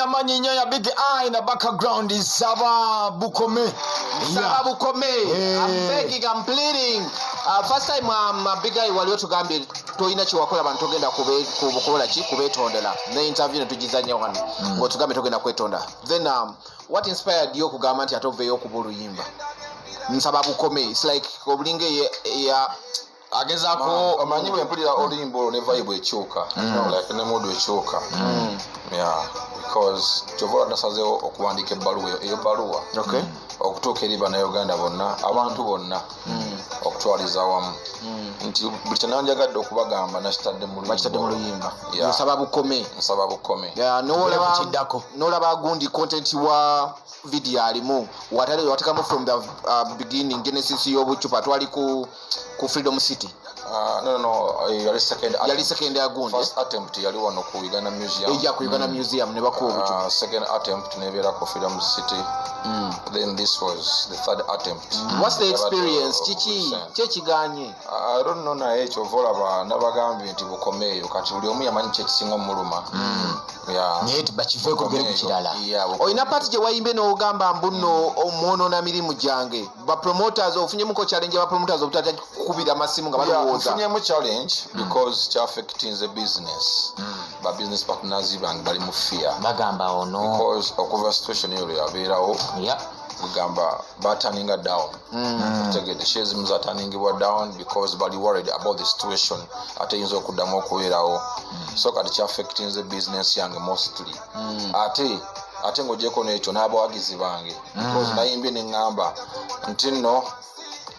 Amanyinya ya big eye in the background is Nsaba Bukome. Nsaba Bukome. I'm begging, I'm pleading. First time big eye waliotugambye toyina chiwakola bantu togenda kukola ki kubetondera. Ne interview netujizanya wano. Ngo tugambe togenda kwetonda. Then what inspired you kugamba nti atoveyo kubulu yimba? Nsaba Bukome. It's like obulinge ya agezako amanyi bwe mpulira olimbo ne vibe echoka. Like ne modu echoka. Yeah, because tovola nasazeho okuwandika ebbaluwa okay okutuuka eri bana Uganda bonna abantu bonna okutwaliza wamu nti buli kyenanjagadde okubagamba nakitadde mu luyimba. Nsaba Bukome. Nsaba Bukome. N'olaba gundi content wa video alimu watekamu from the beginning genesis y'obucupa twali ku Freedom City. No, yali second agundi. First attempt yali wano ku Uganda Museum. Ejja ku Uganda Museum ne bakuwa obucupa. Second attempt nebeera ku Freedom City. Then this was the third attempt. What's the experience? Kiki kyekiganye? I don't know naye ekyovolaba nabagambye nti Bukomeeyo kati buli omu yamanyi kyekisinga omuluma. Naye tibakifeeko gere ku kirala. Oyina pati gye wayimbe n'ogamba mbuno omwonoona mirimu gyange. Ba promoters ofunyemuko challenge ba promoters obutata kukubira amasimu nga balowooza. Ofunyemu challenge because kyafectinze business. Ba business partners bange bali mu fear. Bagamba ono. Because okuva situation eyo yabeerawo. Gamba turning down. The shares are turning down because bali worried about the situation. Ate yinza okuddamu okubeerawo. So kati affecting the business yange mostly. Ate ng'ogyeko n'ekyo n'abawagizi bange. Because nayimbye ne ngamba nti nno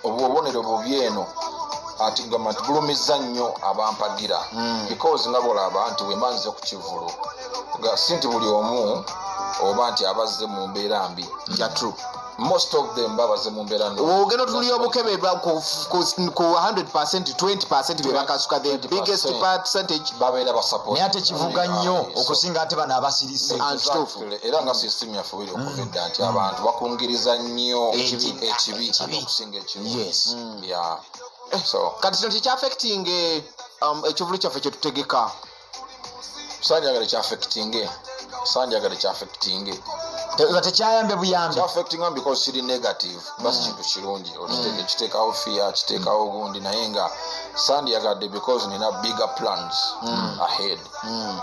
obubonero bubi eno ati gamba nti bulumizza nnyo abampagira. Because nga bolaba nti bwe mbanze ku kivulu si nti buli omu oba nti abazze mu mbeera mbi. True. Most of them babaze mu mbeera mbi. Ogenda otulira Obukebe ku 100% 20% be bakasuka the biggest percentage babeera basupport. Naye ate kivuga nnyo okusinga ate bano abasirise. Era nga system yaffe biri okuva edda nti abantu bakungiriza nnyo ekibi okusinga ekibi. Yes. Yeah. So kati kino kyaffecting ekivulu kyaffe kyetutegeka. sanjagala kyaffecting tekyayambe buyambe affecting because kiri negative basi kintu kirungi kiteekawo fear kiteekawo gundi naye nga sandyagadde because nina bigger plans ahead.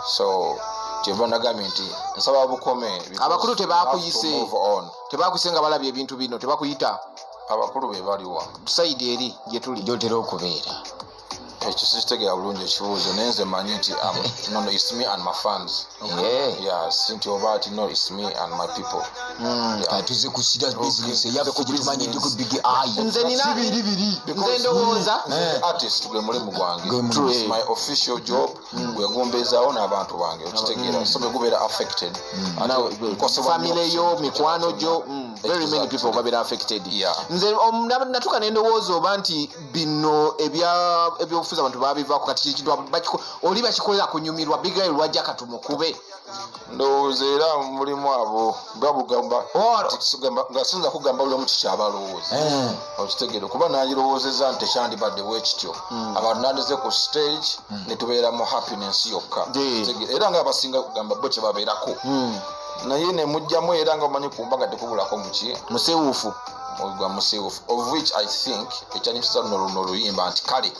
So kyeva nagambye nti Nsaba Bukome abakulu tebakuyise nga balabye ebintu bino tebakuyita abakulu be baliwa side eri gye tuli gyotera okubeera. ekyo sikitegera bulungi ekibuuzo naye nze manyi nti no it's me and my fans. Sinti oba ati no it's me and my people. Tuze ku serious business eyaffe gyetumanyi ndi ku big eye. Nze nina bibiri ndowooza artist gwe mulimu gwange. My official job gwegumbeezaawo n'abantu bange okitegeera so begubeera affected. Family yo mikwano gyo very many people babeera affected. Nze natuka n'endowooza oba nti bino ebyobufuzi abantu babivaako kati kintu oli bakikolera kunyumirwa big eye lwajja katumukube. Ndowooza era mulimu abo babugamba nga sinza kugamba buli omu kikyabalowooza okitegeera kuba nangirowoozeza nti tekyandibadde bwe kityo abantu nandize ku stage ne tubeera mu happiness yokka era nga abasinga kugamba bo kye babeerako naye ne mujjamu era nga omanyi ku mbaga tekubulako muki musewuufu ogwa musewuufu of which I think ekyanyisa luno oluyimba nti kale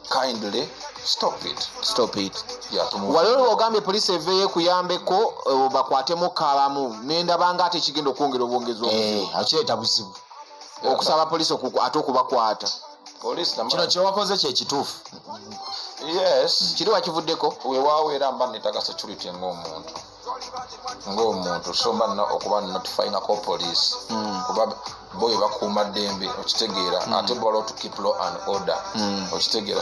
kindly stop it. Waliwo ogambye police eveeyo kuyambeko bakwatemu kalamu nendabanga ate kigenda okwongera obwongezi obuzibu. Akireeta buzibu okusaba police ate okubakwata. Kino kyewakoze kyekituufu. Yes. Kiri wakivuddeko? Weewaawo era mba neetaga security ng'omuntu so mba nina okuba notifyingako police kuba boyo bakuuma ddembe okitegeera ate bwala to keep law and order okitegeera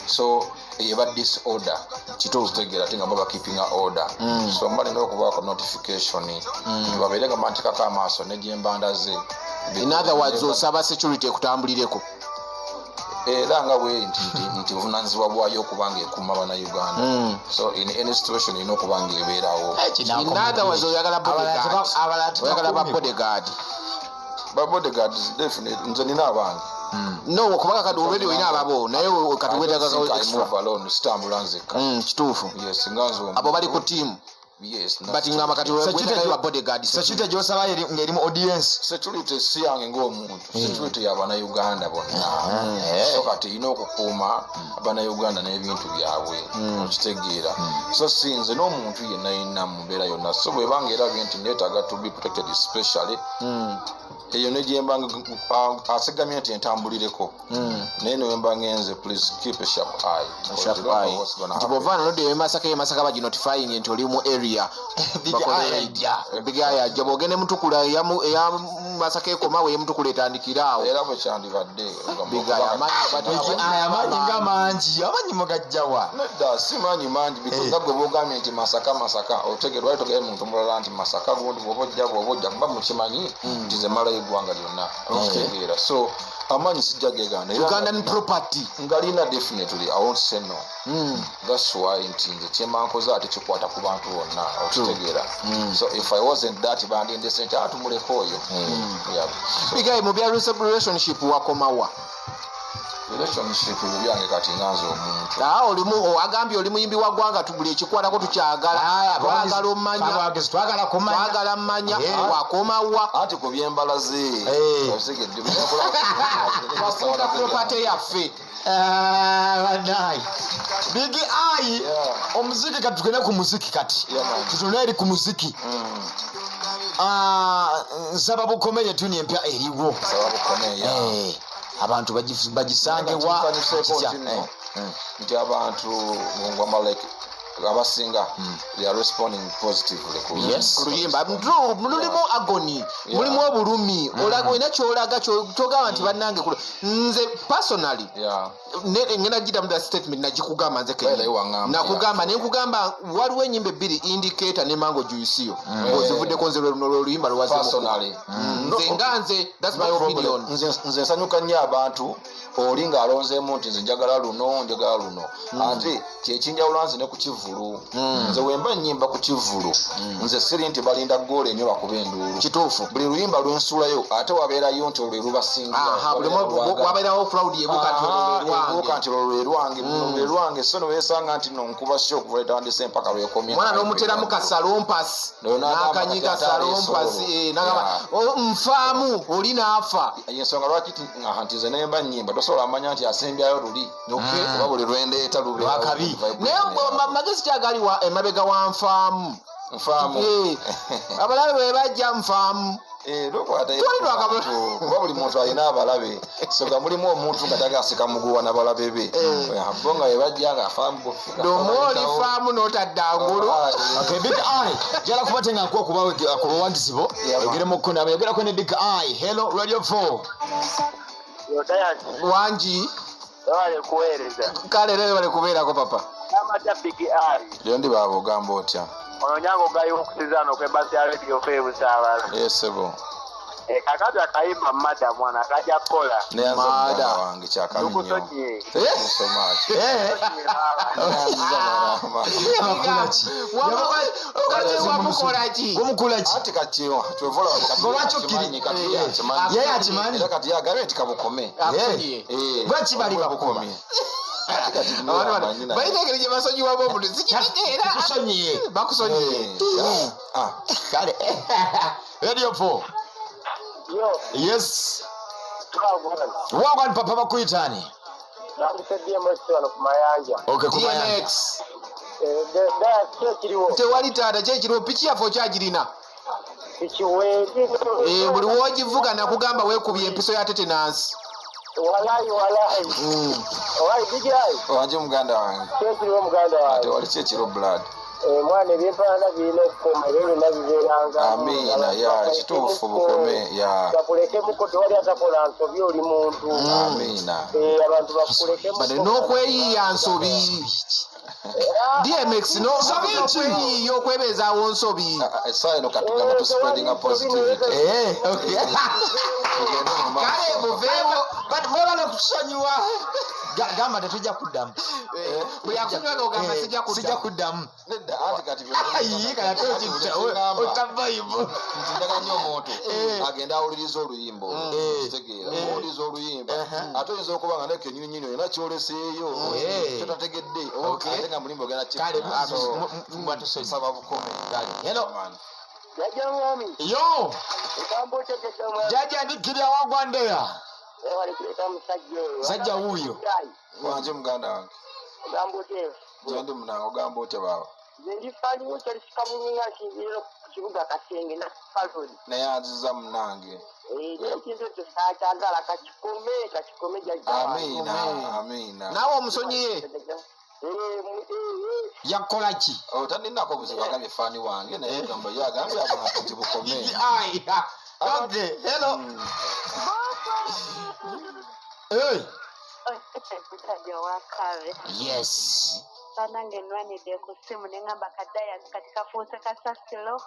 so yeba disorder kitegeera ate nga baba keeping order so mba nina okubaako notification babeere nga bantekako amaaso ne gyembanda ze. In other words osaba security ekutambulireko era nga bwe nti buvunaanyizibwa bwayo okubanga ekuuma bana Uganda. So in any situation you know okubanga ebeerawo. In other words oyagala bodyguard. Bodyguards definitely nze nina abange. No kubanga kati already oyina ababo naye kati wetagaga extra alone sitambula nzekka. Kituufu. Yes nganzo abo bali ku team. yes but ngamba kati wewe bodyguard security gyosaba ngerimu audience security si yange ng'omuntu security y'Abannayuganda bonna so kati ino okukuuma Abannayuganda n'ebintu byabwe okitegeera so sinze n'omuntu yenna mu mbeera yonna so bwebanga erabye nti neetaaga to be protected especially eyo ne gyemba asigamye nti entambulireko naye newemba ngenze please keep a sharp eye nti bw'ovaana nodde Masaka bagi notifying nti oli mu area big eye ajja bw'ogende Mutukula eya Masaka ekomawo eyemutukula etandikira awo era bwe kyandibadde amanyi nga mangi amanyi mugajjawa nedda si manyi mangi because gwe bwogambye nti Masaka otegere wali togere muntu mulala nti Masaka gundi bw'oba ojja kuba mukimanyi nti ze malayo eggwanga lyonna okitegeera so amanyi sijja geganda Ugandan property ngalina definitely I won't say no that's why nti nze kyembankoze ate kikwata ku bantu bonna okitegeera so if I wasn't that bandinde sente atumuleko oyo bigaye mu bya relationship wakomawa relationship byange kati nganze omuntu olimu agambye oli muyimbi wa ggwanga tubuli ekikwatako tukyagala twagala mmanya wakomawa ati ku byembalaze osegedde property yaffe banayi big eye omuziki kati tugenda ku muziki kati tutuna eri ku muziki Nsaba Bukome yetuni empya eriwo abantu bagisange wa nti abantu ngoma like abasinga they are responding positively kuluyimba mulimu agony mulimu obulumi olaga ina kyolaga kyogamba nti bannange nze personally ngenda gita mu statement nagikugamba nze nakugamba nekugamba waliwo enyimba ebbiri indicator ne mango juice ozivuddeko nze luyimba personally nze that's my opinion nze nsanyuka nnyo abantu oli ng'alonzeemu nti nze njagala luno ate kyekinjawula nze ne ku kivulu nze wemba nnyimba ku kivulu nze siri nti balinda goolo enyo bakuba enduulu kituufu buli luyimba lwensuulayo ate wabeerayo nti olwe lubasingawabeerawo proud yebuuka nti olwo lwe lwange so neweesanga nti nonkuba sho okuva letandise empaka lwekomye mwana n'omuteramu kasalompasi n'akanyiga salompasi nfaamu oli n'afa ensonga lwaki nti nze nemba nnyimba tosobola amanya nti asembyayo luli oba buli lwendeeta lwakabi naye magezi kyagali emabega wa nfaamu abalabe bwe bajja nfaamu kuba buli muntu alina abalabe soga mulimu omuntu nga tagasika muguwa n'abalabe be bo nga webajja nga afaamu nomwoli faamu n'otadde angulu big eye jala kubate nga nkuwa kubawandizibo ogeremu nabayogerako ne big eye hello radio 4 wangi kale lero bali kubeerako papa lero ndi baaba ogamba otya ononyango ogayiwa okusizana okwembasi ya radio febusaabala yesebo kakati akayimba mada mwana akajja kukola mada wange kyakaminyo ati kakyo kati yagambye nti kabukome lwaki bali babukomye bayinegere gye basonyiwamu omuntu zikitegeera bakusonyiye kale radio 4 yes wagwani papa bakuyitani DMX tewali taata kyekiriwo piki yaffe okyagirina buli wogivuga nakugamba weekubye empiso ya tetenansi wanje muganda wange ate wali kyekiro blood mwana ebyempalana birina okukoma era byonna bibeeranga amina ya kituufu Bukome ya bakulekemukko tewali atakola nsobi oli muntu amina abantu bakulekemu n'okweyiiya nsobi DMX n'okweyiiya okwebezaawo nsobi essaawa eno katugamba tuspreadinga positivity kale muveewo mwebale kusonyiwa gamba tetujja kuddamu bwe yakunywaga ogamba sijja kuddamu nedda ati kati ayi otabayibu nti ndaga nnyo omuntu agenda awuliriza oluyimba kitegeera owuliriza oluyimba ate oyinza okuba nga ne kenyininyini olina kyoleseeyo kyotategedde ate nga mulimba ogenda Nsaba Bukome Jajja mwami. yo Ekambo kyekyo mwami. jaja ndikirya wagwandeya Wali kuleta musajja oyo. Sajja wuuyo. wanje muganda wange Ekambo kye. gyendi munange ogamba otya baba Nze ndifaaliwo kyali kikamulunga nsinzirira ku kibuga Kasenge na Kalodi. naye anziza munange Ekintu ekyo saakyagala kakikome jajja. amiina naawe omusonyiye yakola ki otaninako obuzibu agambye faani wange naye gamba ye agambye abantu nti Bukome ai okay hello hey Musajja wa Kave. yes Nange nwanidde ku ssimu ne ngamba kadaya kati kafuuse kasasiro.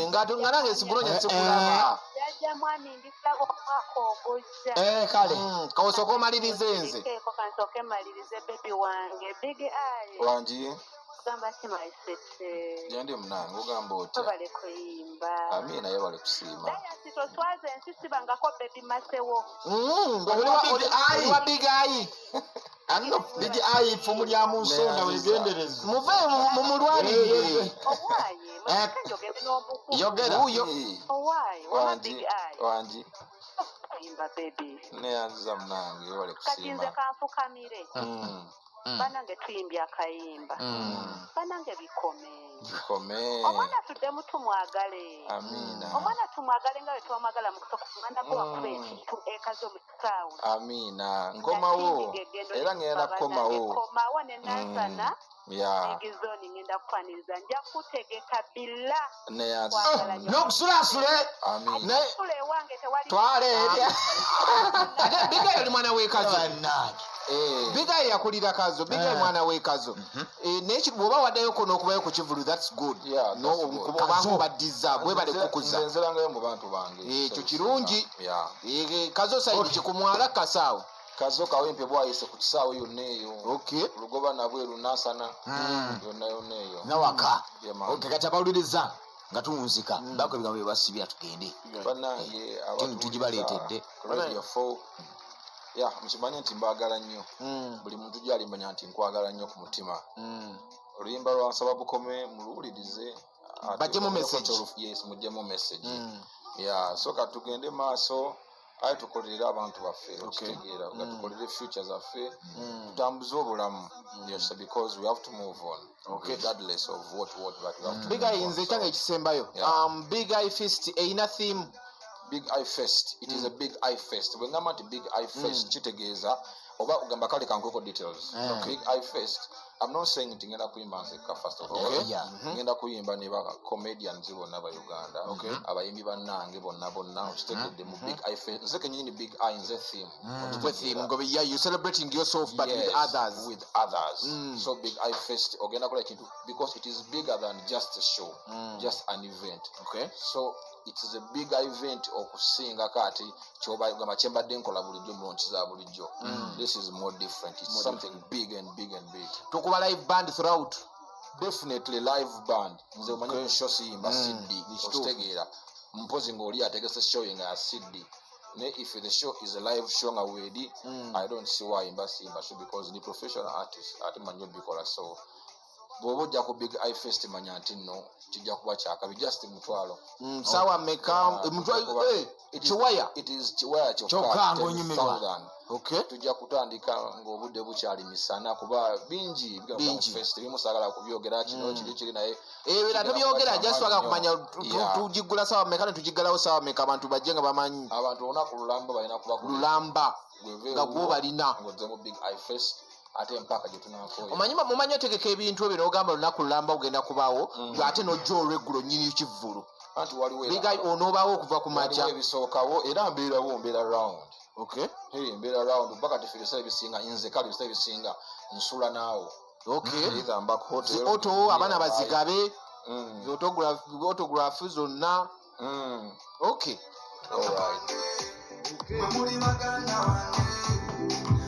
nga nange sikulonya sikulaba Jajja mwami ndikulaba omwaka ogujja. kale kawosooka omaliriza enze Ndikeeko kansooke malirize bebi wange Big Eye. wangi Gamba si my sweet. gyendi munange ogamba otya Tobale kuyimba. amiina ye bali kusiima Daya sitoswaze ensi sibangako bebi masewo. oliwa Big Eye anno bigi ayi ifumu lya mu nsonga wegendereza muve mumulwalire Owaaye mwekajogere n'obuku. yogera Owaaye wama Big Eye. wangi Kuyimba bebi. neyanziza munange ye bali Kati nze kusiima kanfukamire. Banange tuyimbye akayimba. Banange bikome. Bukome Omwana tuddemu tumwagale. amiina Omwana tumwagale nga bwe twamwagala mu kusooka kumanda gwe wakuba ekintu ekaze mu kitaawe. amiina nkomawo era ngenda kukomawo Komawo ne nansana. ya Igizoni ngenda kufaniriza nja kutegeka bila. neyanziza n'okusulasule amiina Sule wange tewali. twaleebya ate Big Eye oli mwana w'ekazo bannange Big Eye yakulira kazo Big Eye mwana w'ekazo naye bw'oba waddeyo kono okubayo ku kivulu that's good Yeah, that's good. obangubaddiza bwebale kukuza nzenzerangayo mu bantu bange ekyo kirungi ya kazo sayidi kikumwala kasaawo kazo kawempe bwayise ku kisaawe yonna eyo okay lugoba nabweru nasana yonna eyo nawaka Yeah, man. okay kati abawuliriza nga tuwunzika bakobiga bwe basibya tugende bannange Tini tugibaleetedde. radio 4 ya mukimanye nti mbagala nnyo buli muntu gyalimanya nti nkwagala nnyo ku mutima oluyimba lwa Nsaba Bukome muluwulirize Bajjemu message. yes mujjemu message ya so katugende maaso aye tukolere abantu baffe okitegeera nga tukolere future zaffe tutambuze obulamu yes because we have to move on regardless of what but we have to Big Eye nze kyange ekisembayo Yeah. Big Eye Fest eyina theme Big Eye Fest it is a Big Eye Fest bwe ngamba nti Big Eye Fest kitegeeza oba ogamba kale kankweko details Big Eye Fest I'm not saying nti ngenda kuyimba nzekka first of all Yeah. ngenda kuyimba ne ba comedians bonna ba Uganda abayimbi bannange bonna okitegedde mu Big Eye Fest nze kenyini Big Eye nze theme with theme ngobe yeah you celebrating yourself but with others with others so Big Eye Fest ogenda kola ekintu because it is bigger than just a show just an event okay so it is a big event okusinga kati kyobagamba kyembadde nkola bulijjo mulonkiza bulijjo this is more different it's something big and big and big tukuba live band throughout definitely live band nze omanyi show siyimba CD okitegeera mpozi ng'oli ategese show nga ya CD ne if the show is a live show nga weedi I don't see why imba siyimba show because ni professional artist ate manyo bikola so bw'oba ojja ku Big Eye Fest manya nti nno kijja kuba kyakabi just mutwalo sawa meka kiwaya it is kiwaya Kyokka ng'onyumirwa. okay tujja kutandika ng'obudde bukyali misana kuba bingi fest ebimu saagala kubyogera kino kiri naye ebira tobyogera just waga kumanya Yeah. tujigula sawa meka ne tujigalawo sawa meka abantu bajje nga bamanyi abantu olunaku lulamba balina kuba lulamba nga gwo balina ng'ozzemu Big Eye Fest ate empaka gye tunaakoya mumanyi otegeka ebintu ebyo n'ogamba olunaku lulamba ogenda kubaawo ate n'ojja olweggulo nnyini kivvulu anti waliwo Big Eye onoobaawo okuva ku makya ebisookawo era mbeera round okay mbeera round mpaka tifirisa ebisinga nze kale ebisa ebisinga nsula naawo okay either mba ku hotel oto abaana bazigabe autograph zonna okay all right Muli maganda wange